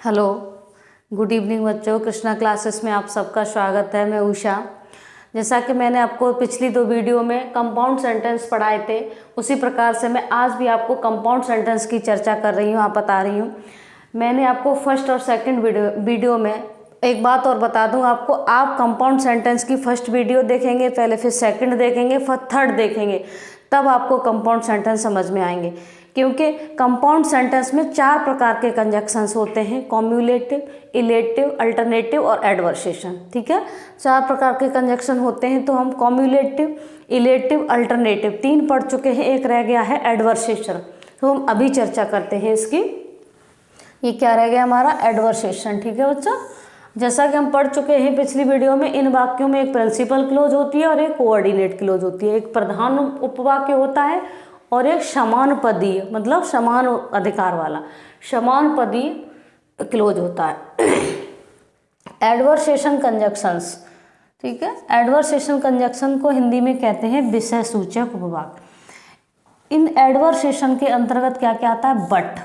Hello, good evening बच्चों। Krishna classes में आप सबका स्वागत है। मैं उषा। जैसा कि मैंने आपको पिछली 2 वीडियो में कंपाउंड सेंटेंस पढ़ाए थे, उसी प्रकार से मैं आज भी आपको कंपाउंड सेंटेंस की चर्चा कर रही हूँ, आप बता रही हूँ। मैंने आपको फर्स्ट और सेकंड वीडियो में एक बात और बता दूँ आपको, आप कंपाउंड सेंटेंस की फर्स्ट वीडियो देखेंगे पहले, फिर सेकंड देखेंगे, फिर थर्ड देखेंगे, तब आपको कंपाउंड सेंटेंस समझ में आएंगे। क्योंकि कंपाउंड सेंटेंस में 4 प्रकार के कंजक्शंस होते हैं: कॉम्युलेटिव, इलेटिव, अल्टरनेटिव और एडवर्सेशन। ठीक है, 4 प्रकार के कंजक्शन होते हैं। तो हम कॉम्युलेटिव, इलेटिव, अल्टरनेटिव 3 पढ़ चुके हैं, एक रह गया है एडवर्सेशन। तो हम अभी चर्चा करते हैं इसकी। ये क्या रह गया हमारा? एडवर्सेशन। ठीक है बच्चा, जैसा कि हम पढ़ चुके हैं पिछली वीडियो में, इन वाक्यों में एक प्रिंसिपल क्लोज होती है और एक कोऑर्डिनेट क्लोज होती है। एक प्रधान उपवाक्य होता है और एक समान पदीय, मतलब समान अधिकार वाला समान पदीय क्लोज होता है। एडवर्सेशन कंजक्शंस, ठीक है, एडवर्सेशन कंजक्शन को हिंदी में कहते हैं विषय सूचक उपवाक्य। इन एडवर्सेशन के अंतर्गत क्या क्या आता है? बट,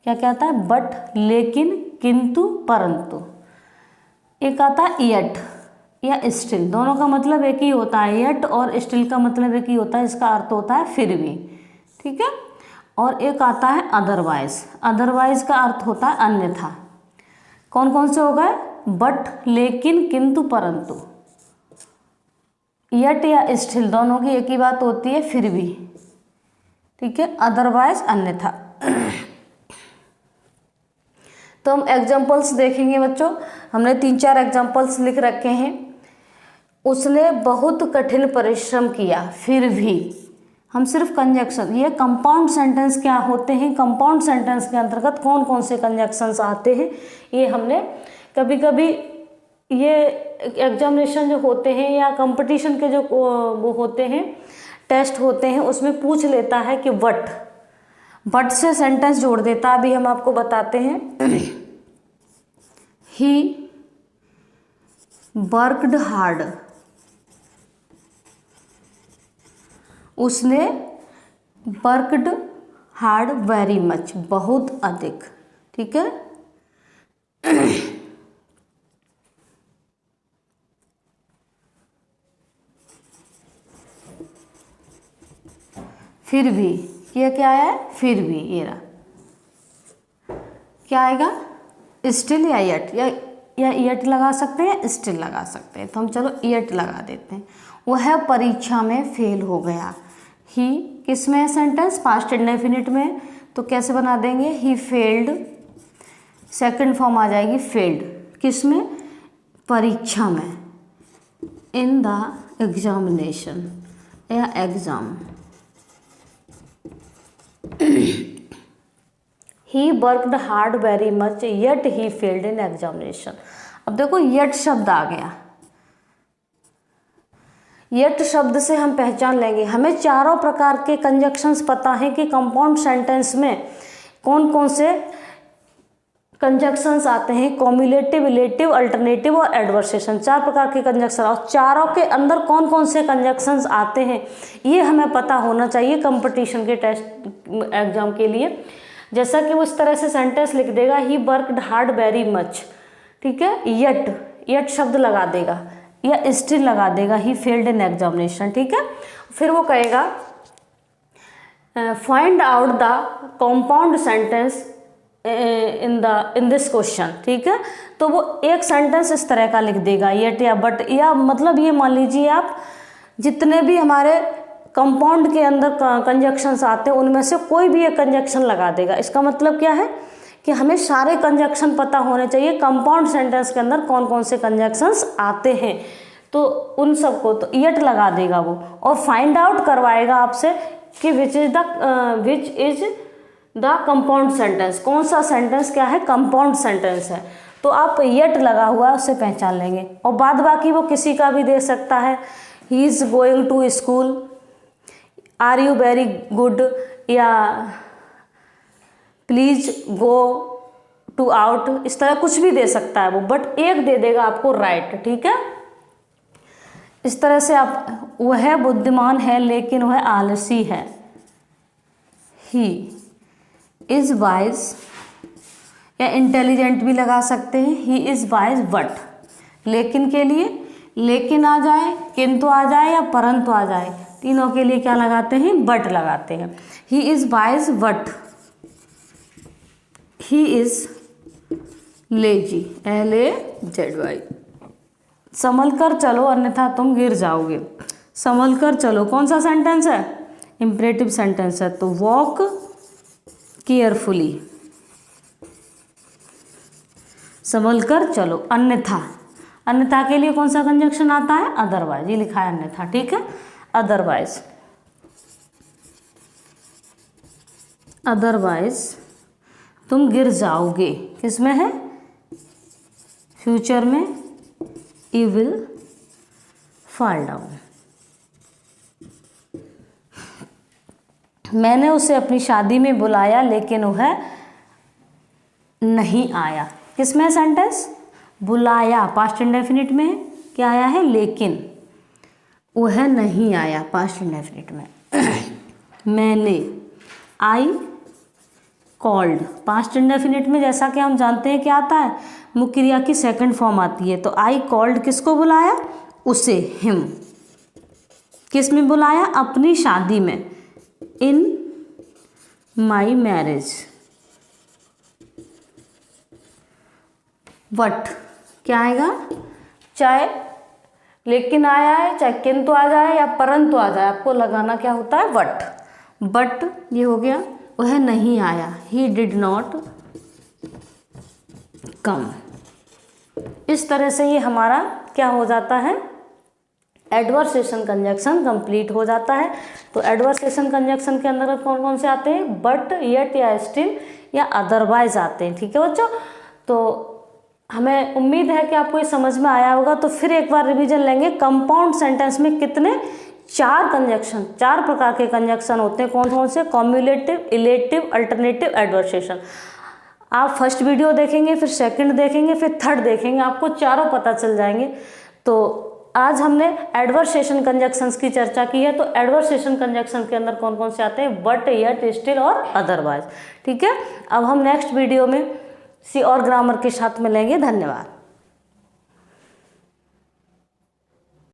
क्या क्या आता है? बट, लेकिन, किंतु, परंतु। एक आता है यट या स्टिल, दोनों का मतलब एक ही होता है। यट और स्टिल का मतलब एक ही होता है, इसका अर्थ होता है फिर भी। ठीक है, और एक आता है अदरवाइज। अदरवाइज का अर्थ होता है अन्यथा। कौन कौन से हो गए? बट, लेकिन, किंतु, परंतु। यट या स्टिल दोनों की एक ही बात होती है, फिर भी। ठीक है, अदरवाइज, अन्यथा। तो हम एग्जाम्पल्स देखेंगे बच्चों। हमने 3-4 एग्जाम्पल्स लिख रखे हैं। उसने बहुत कठिन परिश्रम किया, फिर भी। हम सिर्फ कंजक्शन, ये कंपाउंड सेंटेंस क्या होते हैं, कंपाउंड सेंटेंस के अंतर्गत कौन कौन से कंजक्शंस आते हैं, ये हमने कभी कभी ये एग्जामिनेशन जो होते हैं या कंपटीशन के जो वो होते हैं, टेस्ट होते हैं, उसमें पूछ लेता है कि बट से सेंटेंस जोड़ देता। अभी हम आपको बताते हैं। ही वर्कड हार्ड, उसने वर्कड हार्ड वेरी मच, बहुत अधिक। ठीक है, फिर भी, ये क्या है? फिर भी, ये रहा। क्या आएगा? स्टिल या यट, या यट लगा सकते हैं, स्टिल लगा सकते हैं। तो हम चलो यट लगा देते हैं। वह परीक्षा में फेल हो गया। ही किस में है सेंटेंस? पास्ट इंडेफिनिट में। तो कैसे बना देंगे? ही फेल्ड, सेकंड फॉर्म आ जाएगी फेल्ड। किस में? परीक्षा में, इन द एग्जामिनेशन या exam. He worked hard very much yet he failed in examination. अब देखो येट शब्द आ गया। येट शब्द से हम पहचान लेंगे, हमें चारों प्रकार के कंजक्शंस पता है कि कंपाउंड सेंटेंस में कौन कौन से कंजक्शंस आते हैं: कॉम्युलेटिव, इलेटिव, अल्टरनेटिव और एडवर्सेशन। 4 प्रकार के कंजक्शन, और चारों के अंदर कौन कौन से कंजक्शंस आते हैं ये हमें पता होना चाहिए कंपटीशन के टेस्ट एग्जाम के लिए। जैसा कि वो इस तरह से सेंटेंस लिख देगा, he worked hard very much. ठीक है, यट शब्द लगा देगा या स्टिल लगा देगा, ही फेल्ड इन एग्जामिनेशन। ठीक है, फिर वो कहेगा find out the compound sentence in this question. ठीक है, तो वो एक सेंटेंस इस तरह का लिख देगा, यट या बट, या मतलब ये मान लीजिए आप जितने भी हमारे कंपाउंड के अंदर कंजक्शंस आते हैं उनमें से कोई भी एक कंजक्शन लगा देगा। इसका मतलब क्या है कि हमें सारे कंजक्शन पता होने चाहिए कंपाउंड सेंटेंस के अंदर कौन कौन से कंजक्शंस आते हैं। तो उन सबको तो यट लगा देगा वो, और फाइंड आउट करवाएगा आपसे कि which is the compound sentence, कौन सा सेंटेंस क्या है, कंपाउंड सेंटेंस है। तो आप यट लगा हुआ है उससे पहचान लेंगे। और बाद बाकी वो किसी का भी दे सकता है, he is going to school, are you very good, या प्लीज गो टू आउट, इस तरह कुछ भी दे सकता है वो, बट एक दे देगा आपको राइट। ठीक है, इस तरह से आप, वह बुद्धिमान है लेकिन वह आलसी है। ही इज वाइज या इंटेलिजेंट भी लगा सकते हैं। ही इज़ वाइज बट, लेकिन के लिए लेकिन आ जाए, किंतु आ जाए या परंतु आ जाए, तीनों के लिए क्या लगाते हैं, बट लगाते हैं। He is wise but he is lazy, LAZY। संभल कर चलो अन्यथा तुम गिर जाओगे। संभल कर चलो कौन सा सेंटेंस है, इंपरेटिव सेंटेंस है, तो वॉक केयरफुली, संभल कर चलो। अन्यथा, अन्यथा के लिए कौन सा कंजक्शन आता है, अदरवाइज, ये लिखा है अन्यथा, ठीक है, अदरवाइज, अदरवाइज तुम गिर जाओगे, किसमें है, फ्यूचर में, यू विल फॉल डाउन। मैंने उसे अपनी शादी में बुलाया लेकिन वह नहीं आया, किसमें सेंटेंस, बुलाया पास्ट इंडेफिनिट में है, क्या आया है, लेकिन, वह नहीं आया पास्ट इंडेफिनिट में। मैंने, आई कॉल्ड पास्ट इंडेफिनिट में, जैसा कि हम जानते हैं क्या आता है, मुख्य क्रिया की सेकंड फॉर्म आती है, तो आई कॉल्ड किसको बुलाया, उसे, हिम, किस में बुलाया, अपनी शादी में, इन माई मैरिज। वट क्या आएगा, चाहे लेकिन आया है, चाहे किंतु आ जाए या परंतु आ जाए, आपको लगाना क्या होता है, वट। बट ये हो गया, वह नहीं आया, ही डिड नॉट कम। इस तरह से ये हमारा क्या हो जाता है, एडवर्सेशन कंजक्शन कंप्लीट हो जाता है। तो एडवर्सेशन कंजक्शन के अंदर कौन कौन से आते हैं, बट, येट या स्टिल या अदरवाइज आते हैं, ठीक है बच्चों। तो हमें उम्मीद है कि आपको ये समझ में आया होगा। तो फिर एक बार रिवीजन लेंगे, कंपाउंड सेंटेंस में कितने, 4 कंजक्शन, 4 प्रकार के कंजक्शन होते हैं, कौन कौन से, कॉम्युलेटिव, इलेटिव, अल्टरनेटिव, एडवर्सेशन। आप फर्स्ट वीडियो देखेंगे, फिर सेकंड देखेंगे, फिर थर्ड देखेंगे, आपको चारों पता चल जाएंगे। तो आज हमने एडवर्सेशन कंजक्शंस की चर्चा की है। तो एडवर्सेशन कंजक्शन के अंदर कौन कौन से आते हैं, बट, येट, स्टिल और अदरवाइज, ठीक है। अब हम नेक्स्ट वीडियो में सी और ग्रामर के साथ मिलेंगे। धन्यवाद।